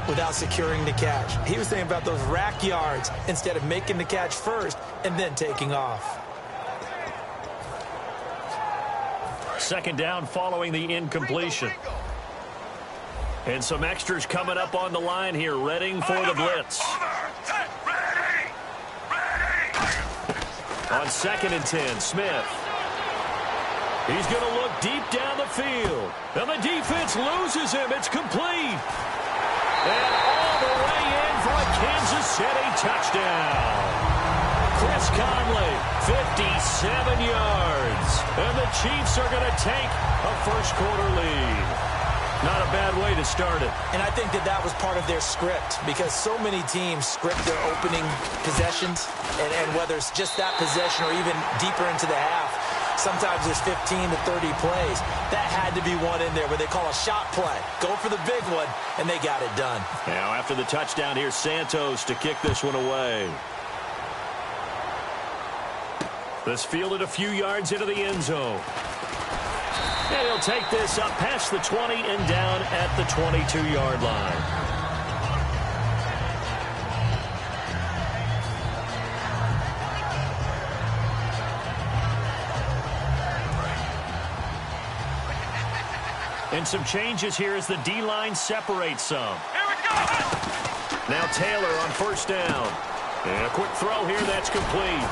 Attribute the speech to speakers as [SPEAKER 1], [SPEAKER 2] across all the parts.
[SPEAKER 1] without securing the catch. He was thinking about those rack yards instead of making the catch first and then taking off.
[SPEAKER 2] Second down following the incompletion. And some extras coming up on the line here, readying for the blitz. On 2nd and 10, Smith. He's going to look deep down the field. And the defense loses him. It's complete. And all the way in for a Kansas City touchdown. Chris Conley, 57 yards. And the Chiefs are going to take a first-quarter lead. Not a bad way to start it.
[SPEAKER 1] And I think that was part of their script, because so many teams script their opening possessions, and whether it's just that possession or even deeper into the half, sometimes there's 15 to 30 plays. That had to be one in there where they call a shot play. Go for the big one, and they got it done.
[SPEAKER 2] Now after the touchdown, here's Santos to kick this one away. This fielded a few yards into the end zone. And he'll take this up past the 20 and down at the 22-yard line. And some changes here as the D-line separates some.
[SPEAKER 3] Here we go!
[SPEAKER 2] Now Taylor on first down. And a quick throw here, that's complete.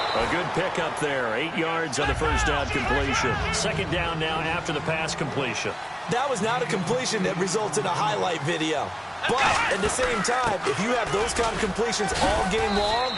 [SPEAKER 2] A good pickup there. 8 yards on the first down completion. Second down now after the pass completion.
[SPEAKER 1] That was not a completion that results in a highlight video. But at the same time, if you have those kind of completions all game long,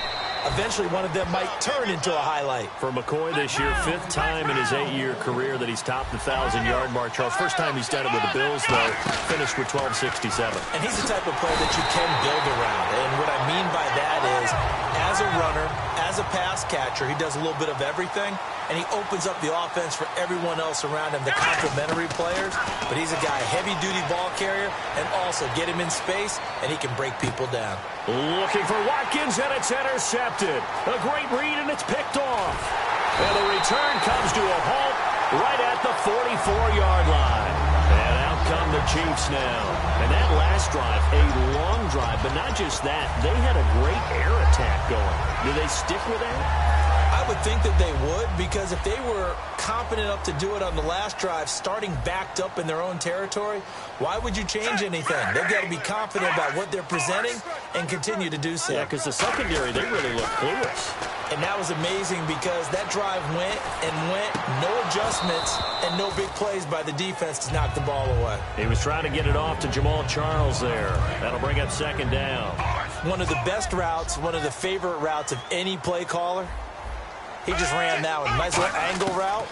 [SPEAKER 1] eventually one of them might turn into a highlight.
[SPEAKER 2] For McCoy this year, 5th time in his 8-year career that he's topped the 1,000-yard mark. Charles, first time he's done it with the Bills, though, finished with 1267.
[SPEAKER 1] And he's the type of player that you can build around. And what I mean by that is, as a runner, as a pass catcher, he does a little bit of everything, and he opens up the offense for everyone else around him, the complementary players. But he's a guy, heavy-duty ball carrier, and also get him in space, and he can break people down.
[SPEAKER 2] Looking for Watkins, and it's intercepted. A great read, and it's picked off. And the return comes to a halt right at the 44-yard line. And out come the Chiefs now. And that last drive, a long drive, but not just that. They had a great air attack going. Do they stick with that?
[SPEAKER 1] I would think that they would, because if they were competent enough to do it on the last drive, starting backed up in their own territory, why would you change anything? They've got to be confident about what they're presenting and continue to do so.
[SPEAKER 2] Yeah, because the secondary, they really look clueless.
[SPEAKER 1] And that was amazing because that drive went and went, no adjustments and no big plays by the defense to knock the ball away.
[SPEAKER 2] He was trying to get it off to Jamal Charles there. That'll bring up second down.
[SPEAKER 1] One of the best routes, one of the favorite routes of any play caller. He just ran that one. Nice little angle route.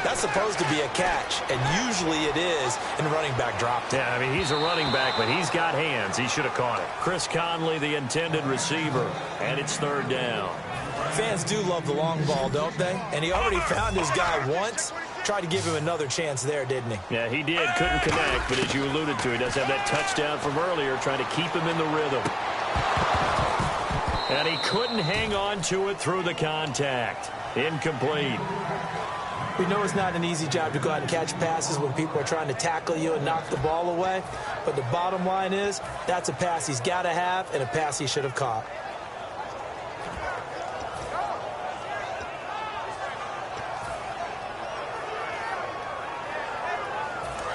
[SPEAKER 1] That's supposed to be a catch, and usually it is, and the running back dropped it.
[SPEAKER 2] Yeah, I mean, he's a running back, but he's got hands. He should have caught it. Chris Conley, the intended receiver, and it's third down.
[SPEAKER 1] Fans do love the long ball, don't they? And he already found his guy once. Tried to give him another chance there, didn't he?
[SPEAKER 2] Yeah, he did. Couldn't connect, but as you alluded to, he does have that touchdown from earlier, trying to keep him in the rhythm. And he couldn't hang on to it through the contact. Incomplete.
[SPEAKER 1] We know it's not an easy job to go out and catch passes when people are trying to tackle you and knock the ball away. But the bottom line is, that's a pass he's got to have and a pass he should have caught.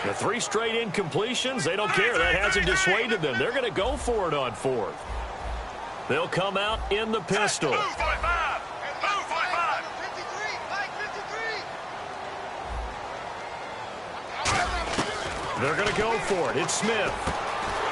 [SPEAKER 2] The 3 straight incompletions, they don't care. That hasn't dissuaded them. They're going to go for it on 4th. They'll come out in the pistol. They're going to go for it. It's Smith.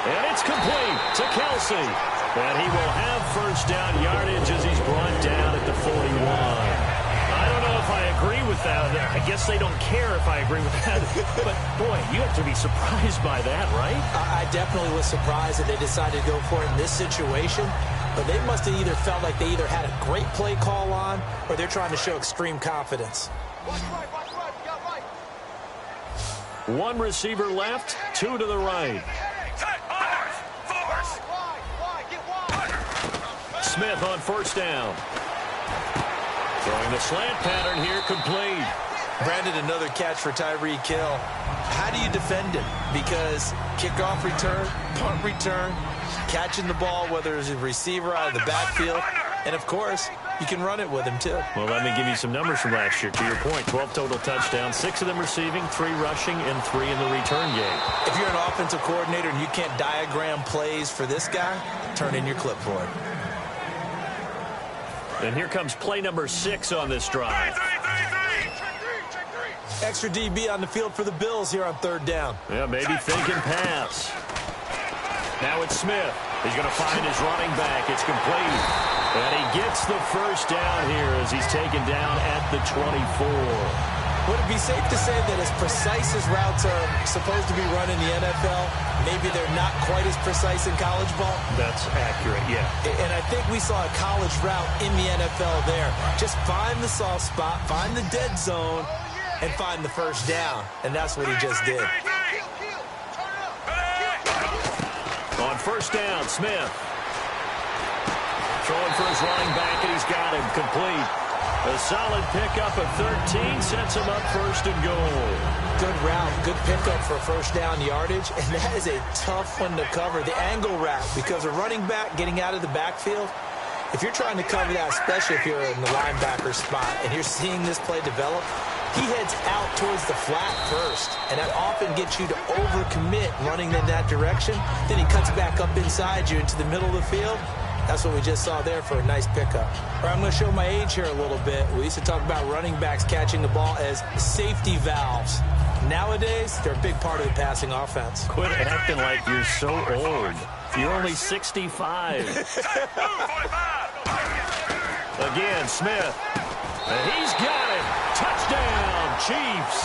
[SPEAKER 2] And it's complete to Kelsey. And he will have first down yardage as he's brought down at the 41. I don't know if I agree with that. I guess they don't care if I agree with that. But, boy, you have to be surprised by that, right?
[SPEAKER 1] I definitely was surprised that they decided to go for it in this situation. But they must have either felt like they either had a great play call on or they're trying to show extreme confidence.
[SPEAKER 3] Watch right, we got right.
[SPEAKER 2] 1 receiver left, 2 to the right. Smith on first down. Throwing the slant pattern here, complete.
[SPEAKER 1] Brandon, another catch for Tyreek Hill. How do you defend him? Because kickoff return, punt return, catching the ball, whether it's a receiver out of the backfield, and, of course, you can run it with him, too.
[SPEAKER 2] Well, let me give you some numbers from last year. To your point, 12 total touchdowns, 6 of them receiving, 3 rushing, and 3 in the return game.
[SPEAKER 1] If you're an offensive coordinator and you can't diagram plays for this guy, turn in your clipboard.
[SPEAKER 2] And here comes play number 6 on this drive.
[SPEAKER 1] Extra DB on the field for the Bills here on 3rd down.
[SPEAKER 2] Yeah, maybe thinking pass. Now it's Smith. He's going to find his running back. It's complete. And he gets the first down here as he's taken down at the 24.
[SPEAKER 1] Would it be safe to say that as precise as routes are supposed to be run in the NFL, maybe they're not quite as precise in college ball?
[SPEAKER 2] That's accurate, yeah.
[SPEAKER 1] And I think we saw a college route in the NFL there. Just find the soft spot, find the dead zone, and find the first down. And that's what he just did.
[SPEAKER 2] On first down, Smith. Throwing for his running back, and he's got him complete. A solid pickup of 13 sets him up 1st and goal.
[SPEAKER 1] Good route, good pickup for first down yardage, and that is a tough one to cover. The angle route, because a running back getting out of the backfield, if you're trying to cover that, especially if you're in the linebacker spot, and you're seeing this play develop, he heads out towards the flat first, and that often gets you to overcommit running in that direction. Then he cuts back up inside you into the middle of the field. That's what we just saw there for a nice pickup. All right, I'm going to show my age here a little bit. We used to talk about running backs catching the ball as safety valves. Nowadays, they're a big part of the passing offense.
[SPEAKER 2] Quit acting like you're so old. You're only 65. Again, Smith. And he's got it. Touchdown, Chiefs.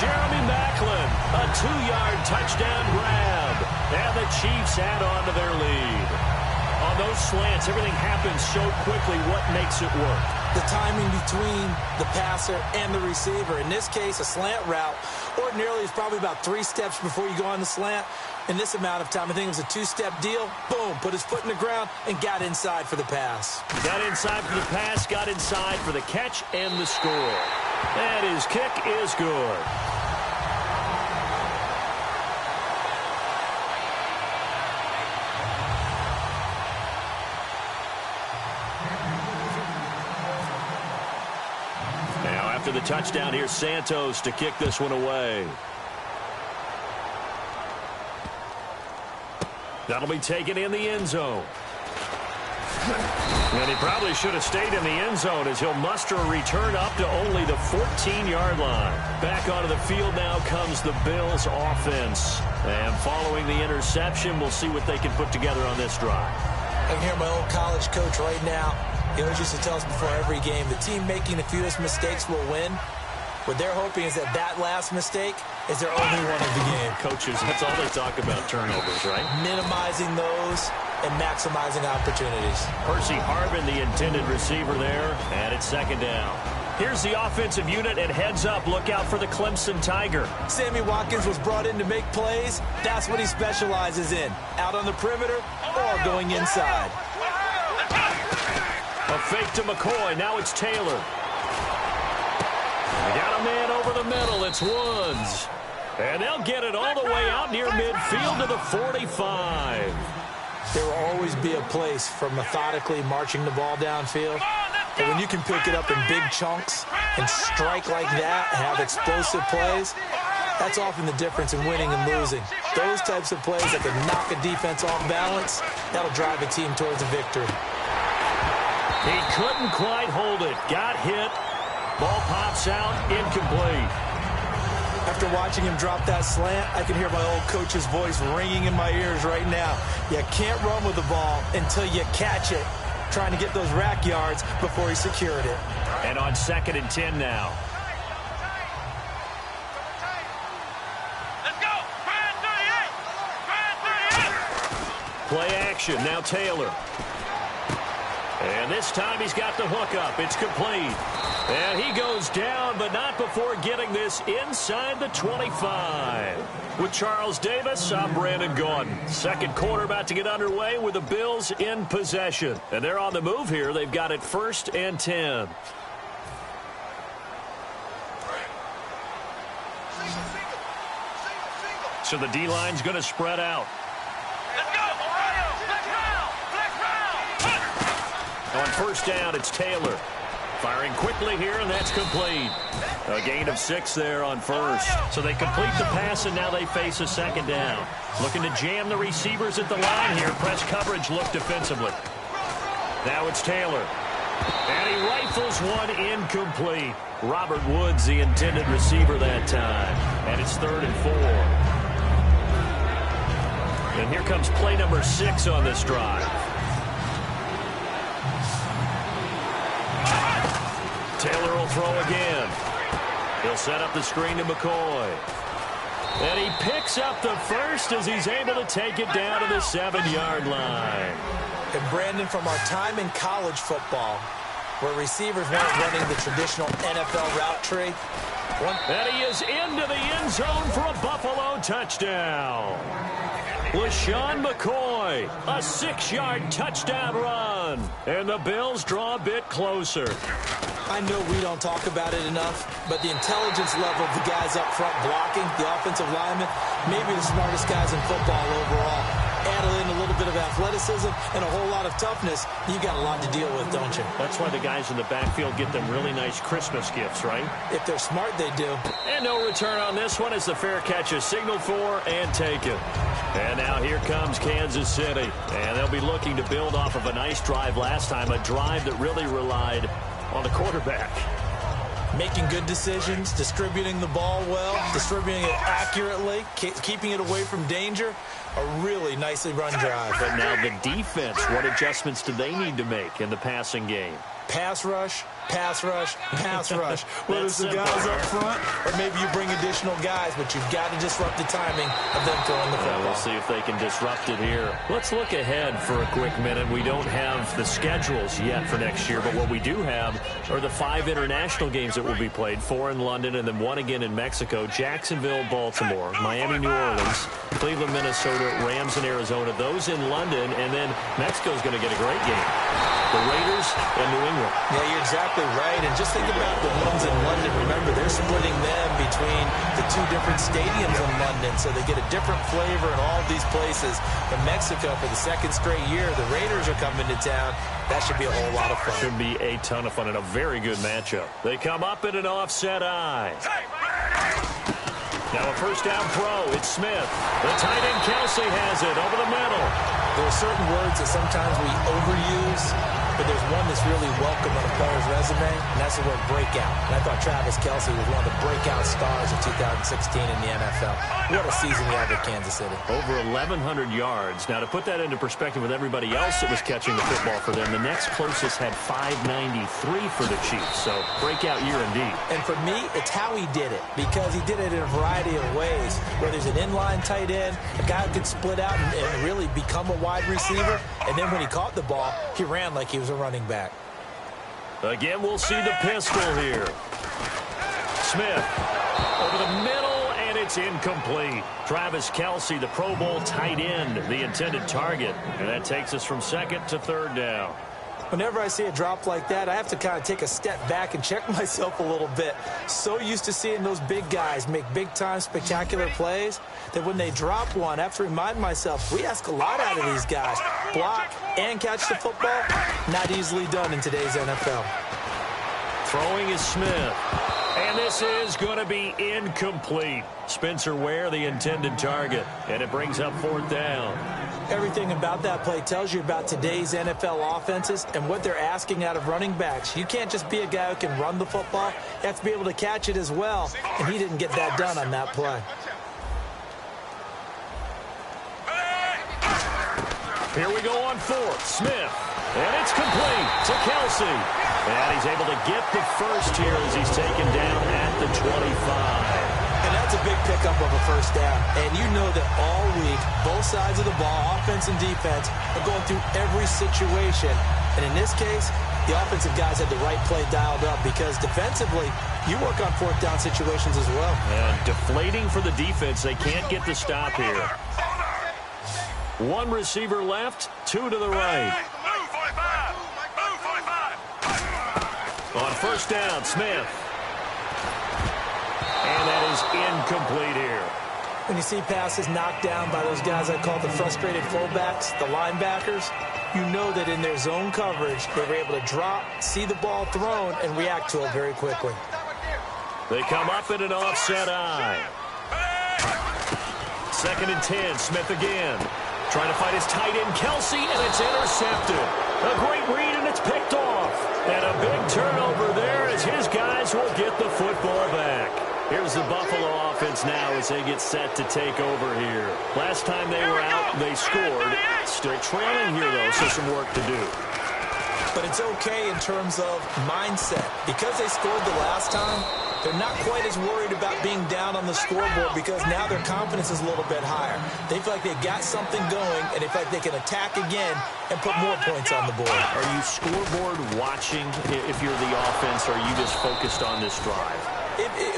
[SPEAKER 2] Jeremy Maclin, a 2-yard touchdown grab. And the Chiefs add on to their lead. On those slants, everything happens so quickly. What makes it work?
[SPEAKER 1] The timing between the passer and the receiver. In this case, a slant route ordinarily is probably about 3 steps before you go on the slant. In this amount of time, I think it was a 2-step deal. Boom, put his foot in the ground and got inside for the pass.
[SPEAKER 2] Got inside for the pass, got inside for the catch and the score. And his kick is good. After the touchdown, here's Santos to kick this one away. That'll be taken in the end zone. And he probably should have stayed in the end zone as he'll muster a return up to only the 14-yard line. Back onto the field now comes the Bills offense. And following the interception, we'll see what they can put together on this drive.
[SPEAKER 1] I can hear my old college coach right now. He always used to tell us before every game, the team making the fewest mistakes will win. What they're hoping is that that last mistake is their only one of the game.
[SPEAKER 2] Coaches, that's all they talk about, turnovers, right?
[SPEAKER 1] Minimizing those and maximizing opportunities.
[SPEAKER 2] Percy Harvin, the intended receiver there, and it's 2nd down. Here's the offensive unit, and heads up, look out for the Clemson Tiger.
[SPEAKER 1] Sammy Watkins was brought in to make plays. That's what he specializes in, out on the perimeter or going inside.
[SPEAKER 2] A fake to McCoy. Now it's Taylor. They got a man over the middle. It's Woods. And they'll get it all the way out near midfield to the 45.
[SPEAKER 1] There will always be a place for methodically marching the ball downfield. But when you can pick it up in big chunks and strike like that and have explosive plays, that's often the difference in winning and losing. Those types of plays that can knock a defense off balance, that'll drive a team towards a victory.
[SPEAKER 2] He couldn't quite hold it. Got hit. Ball pops out. Incomplete.
[SPEAKER 1] After watching him drop that slant, I can hear my old coach's voice ringing in my ears right now. You can't run with the ball until you catch it. Trying to get those rack yards before he secured it.
[SPEAKER 2] And on 2nd and 10 now.
[SPEAKER 3] Let's go. Brand 38.
[SPEAKER 2] Play action. Now Taylor. And this time he's got the hook up. It's complete. And he goes down, but not before getting this inside the 25. With Charles Davis, I'm Brandon Gordon. 2nd quarter about to get underway with the Bills in possession. And they're on the move here. They've got it 1st and 10. So the D-line's going to spread out.
[SPEAKER 3] Let's go, Ohio! Flex round!
[SPEAKER 2] On first down, it's Taylor. Firing quickly here, and that's complete. A gain of 6 there on first. So they complete the pass, and now they face a second down. Looking to jam the receivers at the line here. Press coverage look defensively. Now it's Taylor. And he rifles one incomplete. Robert Woods, the intended receiver that time. And it's 3rd and 4. And here comes play number 6 on this drive. Taylor will throw again. He'll set up the screen to McCoy. And he picks up the first as he's able to take it down to the 7-yard line.
[SPEAKER 1] And Brandon, from our time in college football, where receivers weren't running the traditional NFL route tree.
[SPEAKER 2] And he is into the end zone for a Buffalo touchdown. LaShawn McCoy, a 6-yard touchdown run. And the Bills draw a bit closer.
[SPEAKER 1] I know we don't talk about it enough, but the intelligence level of the guys up front blocking, the offensive linemen, maybe the smartest guys in football overall. Add in a little bit of athleticism and a whole lot of toughness, you got a lot to deal with, don't you?
[SPEAKER 2] That's why the guys in the backfield get them really nice Christmas gifts, right?
[SPEAKER 1] If they're smart, they do.
[SPEAKER 2] And no return on this one as the fair catch is signaled for and taken. And now here comes Kansas City. And they'll be looking to build off of a nice drive last time, a drive that really relied on the quarterback.
[SPEAKER 1] Making good decisions, distributing the ball well, distributing it accurately, keeping it away from danger. A really nicely run drive.
[SPEAKER 2] But now the defense, what adjustments do they need to make in the passing game?
[SPEAKER 1] Pass rush, pass rush, pass rush. Whether it's the guys up front or maybe you bring additional guys, but you've got to disrupt the timing of them throwing the football.
[SPEAKER 2] We'll see if they can disrupt it here. Let's look ahead for a quick minute. We don't have the schedules yet for next year, but what we do have are the 5 international games that will be played, 4 in London and then 1 again in Mexico, Jacksonville, Baltimore, Miami, New Orleans, Cleveland, Minnesota, Rams, and Arizona. Those in London, and then Mexico's going to get a great game. The Raiders and New England.
[SPEAKER 1] Yeah, you're exactly right. And just think about the ones in London. Remember, they're splitting them between the 2 different stadiums in London, so they get a different flavor in all of these places. But Mexico, for the 2nd straight year, the Raiders are coming to town. That should be a whole lot of fun.
[SPEAKER 2] Should be a ton of fun and a very good matchup. They come up in an offset eye. Now a first down throw. It's Smith. The tight end Kelsey has it over the middle.
[SPEAKER 1] There are certain words that sometimes we overuse, but there's one that's really welcome on a player's resume, and that's the word breakout. And I thought Travis Kelsey was one of the breakout stars of 2016 in the NFL. What a season he had with Kansas City.
[SPEAKER 2] Over 1,100 yards. Now, to put that into perspective with everybody else that was catching the football for them, the next closest had 593 for the Chiefs. So, breakout year indeed.
[SPEAKER 1] And for me, it's how he did it, because he did it in a variety of ways. Whether he's an inline tight end, a guy who could split out and really become a wide receiver, and then when he caught the ball, he ran like he was a running back.
[SPEAKER 2] Again, we'll see the pistol here. Smith over the middle, and it's incomplete. Travis Kelsey, the Pro Bowl tight end, the intended target. And that takes us from 2nd to 3rd down.
[SPEAKER 1] Whenever I see a drop like that, I have to kind of take a step back and check myself a little bit. So used to seeing those big guys make big-time spectacular plays that when they drop one, I have to remind myself, we ask a lot out of these guys. Block and catch the football, not easily done in today's NFL.
[SPEAKER 2] Throwing is Smith. And this is going to be incomplete. Spencer Ware, the intended target. And it brings up 4th down.
[SPEAKER 1] Everything about that play tells you about today's NFL offenses and what they're asking out of running backs. You can't just be a guy who can run the football. You have to be able to catch it as well. And he didn't get that done on that play.
[SPEAKER 2] Here we go on 4th. Smith. And it's complete to Kelsey. And he's able to get the first here as he's taken down at the 25.
[SPEAKER 1] And that's a big pickup of a first down. And you know that all week, both sides of the ball, offense and defense, are going through every situation. And in this case, the offensive guys had the right play dialed up because defensively, you work on 4th down situations as well.
[SPEAKER 2] And deflating for the defense. They can't get the stop here. 1 receiver left, 2 to the right. On first down, Smith. And that is incomplete here.
[SPEAKER 1] When you see passes knocked down by those guys I call the frustrated fullbacks, the linebackers, you know that in their zone coverage, they were able to drop, see the ball thrown, and react to it very quickly.
[SPEAKER 2] They come up in an offset eye. 2nd and 10, Smith again. Trying to fight his tight end, Kelsey, and it's intercepted. A great read, and it's picked off. And a big turnover there as his guys will get the football back. Here's the Buffalo offense now as they get set to take over here. Last time they were out, they scored. Still trailing here, though, so some work to do.
[SPEAKER 1] But it's okay in terms of mindset. Because they scored the last time, they're not quite as worried about being down on the scoreboard because now their confidence is a little bit higher. They feel like they've got something going, and they feel like they can attack again and put more points on the board.
[SPEAKER 2] Are you scoreboard watching if you're the offense, or are you just focused on this drive?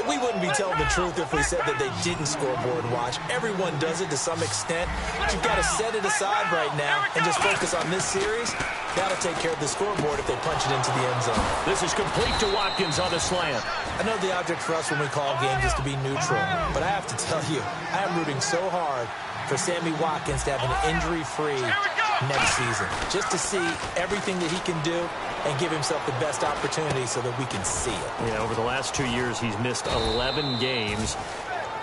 [SPEAKER 1] We wouldn't be telling the truth if we said that they didn't scoreboard watch. Everyone does it to some extent. But you've got to set it aside right now and just focus on this series. That'll take care of the scoreboard if they punch it into the end zone.
[SPEAKER 2] This is complete to Watkins on the slant.
[SPEAKER 1] I know the object for us when we call games is to be neutral, but I have to tell you, I am rooting so hard for Sammy Watkins to have an injury-free next season, just to see everything that he can do and give himself the best opportunity so that we can see it.
[SPEAKER 2] Yeah, over the last 2 years, he's missed 11 games.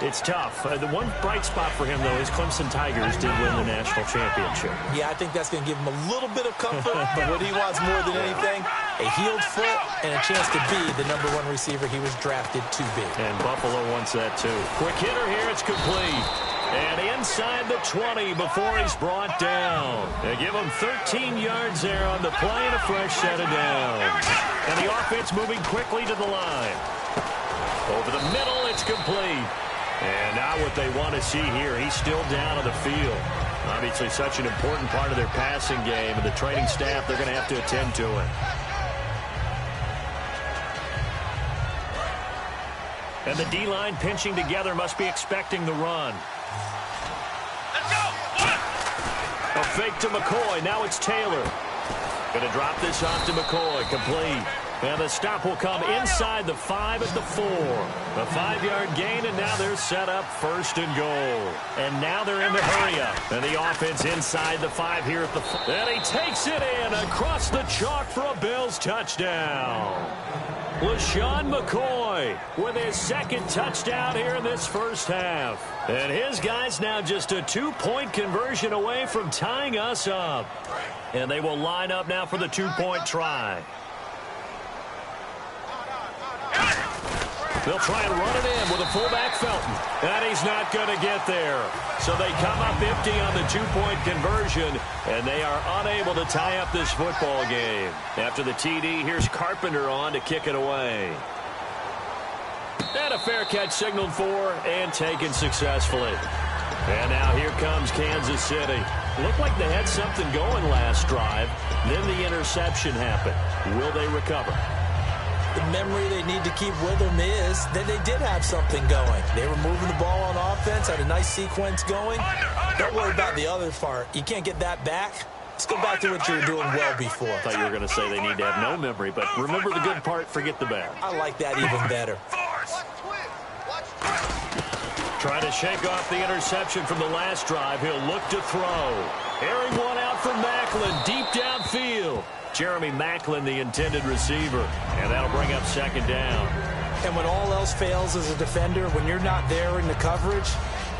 [SPEAKER 2] It's tough. The one bright spot for him, though, is Clemson Tigers did win the national championship.
[SPEAKER 1] Yeah, I think that's going to give him a little bit of comfort, but what he wants more than anything, a healed foot and a chance to be the #1 receiver he was drafted to be.
[SPEAKER 2] And Buffalo wants that, too. Quick hitter here. It's complete. And inside the 20 before he's brought down. They give him 13 yards there on the play and a fresh set of downs. And the offense moving quickly to the line. Over the middle, it's complete. And now what they want to see here, he's still down on the field. Obviously such an important part of their passing game, and the training staff, they're going to have to attend to it. And the D-line pinching together must be expecting the run.
[SPEAKER 3] Let's go!
[SPEAKER 2] A fake to McCoy. Now it's Taylor. Going to drop this off to McCoy. Complete. And the stop will come inside the 5 at the 4. A 5-yard gain, and now they're set up 1st and goal. And now they're in the hurry-up. And the offense inside the 5 here at the 4. And he takes it in across the chalk for a Bills touchdown. LaShawn McCoy with his 2nd touchdown here in this first half. And his guys now just a 2-point conversion away from tying us up. And they will line up now for the 2-point try. They'll try and run it in with a fullback Felton. And he's not going to get there. So they come up empty on the 2-point conversion, and they are unable to tie up this football game. After the TD, here's Carpenter on to kick it away. And a fair catch signaled for and taken successfully. And now here comes Kansas City. Looked like they had something going last drive. Then the interception happened. Will they recover?
[SPEAKER 1] The memory they need to keep with them is that they did have something going. They were moving the ball on offense, had a nice sequence going. Don't worry about the other part. You can't get that back. Let's go back to what you were doing well before.
[SPEAKER 2] I thought you were going to say they need to have no memory, but remember the good part, forget the bad.
[SPEAKER 1] I like that even better.
[SPEAKER 2] Trying to shake off the interception from the last drive. He'll look to throw. Airing one out from Macklin, deep downfield. Jeremy Macklin, the intended receiver. And that'll bring up 2nd down.
[SPEAKER 1] And when all else fails as a defender, when you're not there in the coverage,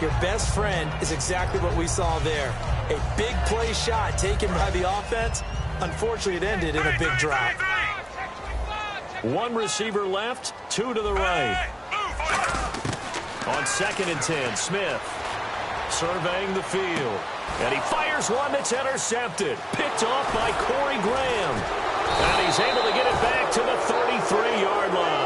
[SPEAKER 1] your best friend is exactly what we saw there. A big play shot taken by the offense. Unfortunately, it ended in a big drop.
[SPEAKER 2] 1 receiver left, 2 to the right. On 2nd and 10, Smith surveying the field. And he fires one that's intercepted. Picked off by Corey Graham. And he's able to get it back to the 33-yard line.